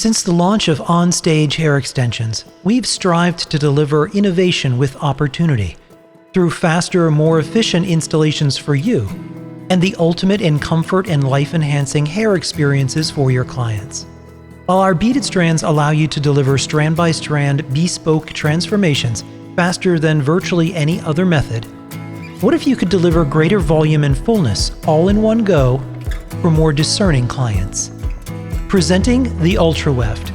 Since the launch of on-stage hair extensions, we've strived to deliver innovation with opportunity through faster, more efficient installations for you and the ultimate in comfort and life-enhancing hair experiences for your clients. While our beaded strands allow you to deliver strand-by-strand bespoke transformations faster than virtually any other method, what if you could deliver greater volume and fullness all in one go for more discerning clients? Presenting the Ultra Weft,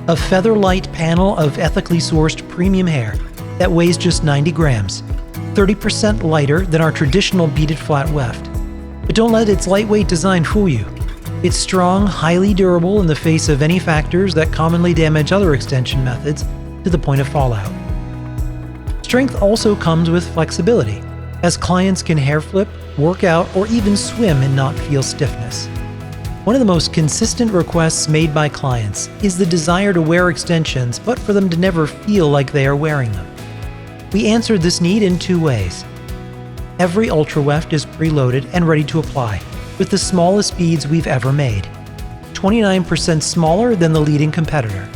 a feather-light panel of ethically sourced premium hair that weighs just 90 grams, 30% lighter than our traditional beaded flat weft. But don't let its lightweight design fool you. It's strong, highly durable in the face of any factors that commonly damage other extension methods to the point of fallout. Strength also comes with flexibility, as clients can hair flip, work out, or even swim and not feel stiffness. One of the most consistent requests made by clients is the desire to wear extensions, but for them to never feel like they are wearing them. We answered this need in two ways. Every Ultra Weft is preloaded and ready to apply, with the smallest beads we've ever made, 29% smaller than the leading competitor.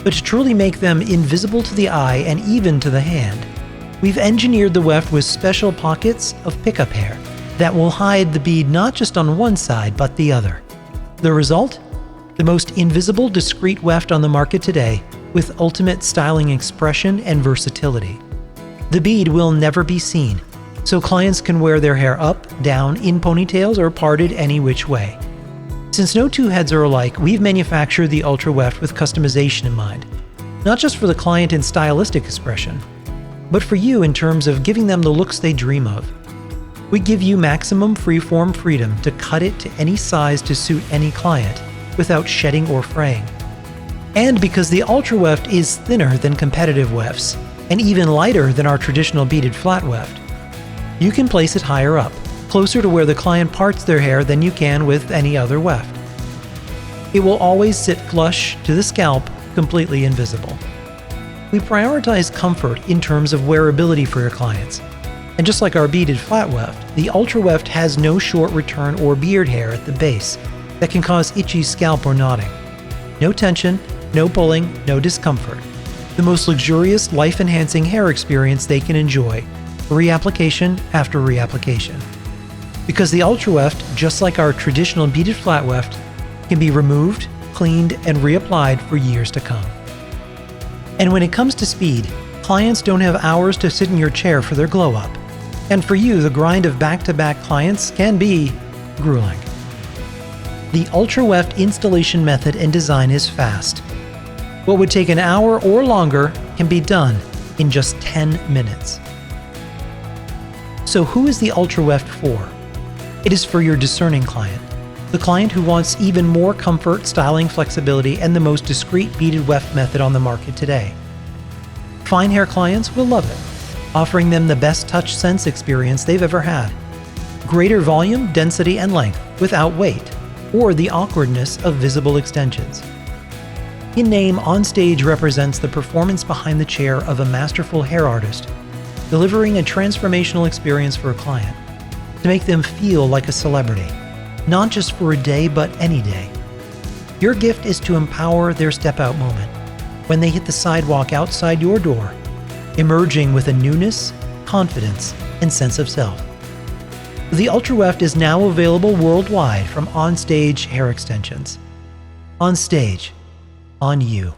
But to truly make them invisible to the eye and even to the hand, we've engineered the weft with special pockets of pickup hair that will hide the bead not just on one side, but the other. The result? The most invisible, discreet weft on the market today, with ultimate styling expression and versatility. The bead will never be seen, so clients can wear their hair up, down, in ponytails, or parted any which way. Since no two heads are alike, we've manufactured the Ultra Weft with customization in mind, not just for the client in stylistic expression, but for you in terms of giving them the looks they dream of. We give you maximum freeform freedom to cut it to any size to suit any client without shedding or fraying. And because the Ultra Weft is thinner than competitive wefts and even lighter than our traditional beaded flat weft, you can place it higher up, closer to where the client parts their hair than you can with any other weft. It will always sit flush to the scalp, completely invisible. We prioritize comfort in terms of wearability for your clients. And just like our beaded flat weft, the Ultra Weft has no short return or beard hair at the base that can cause itchy scalp or knotting. No tension, no pulling, no discomfort. The most luxurious, life-enhancing hair experience they can enjoy, reapplication after reapplication. Because the Ultra Weft, just like our traditional beaded flat weft, can be removed, cleaned, and reapplied for years to come. And when it comes to speed, clients don't have hours to sit in your chair for their glow-up. And for you, the grind of back-to-back clients can be grueling. The Ultra Weft installation method and design is fast. What would take an hour or longer can be done in just 10 minutes. So who is the Ultra Weft for? It is for your discerning client, the client who wants even more comfort, styling flexibility, and the most discreet beaded weft method on the market today. Fine hair clients will love it, offering them the best touch sense experience they've ever had. Greater volume, density, and length without weight, or the awkwardness of visible extensions. In name, On-Stage represents the performance behind the chair of a masterful hair artist, delivering a transformational experience for a client to make them feel like a celebrity, not just for a day, but any day. Your gift is to empower their step-out moment when they hit the sidewalk outside your door, emerging with a newness, confidence, and sense of self. The Ultra Weft is now available worldwide from On-Stage Hair Extensions. On Stage, on you.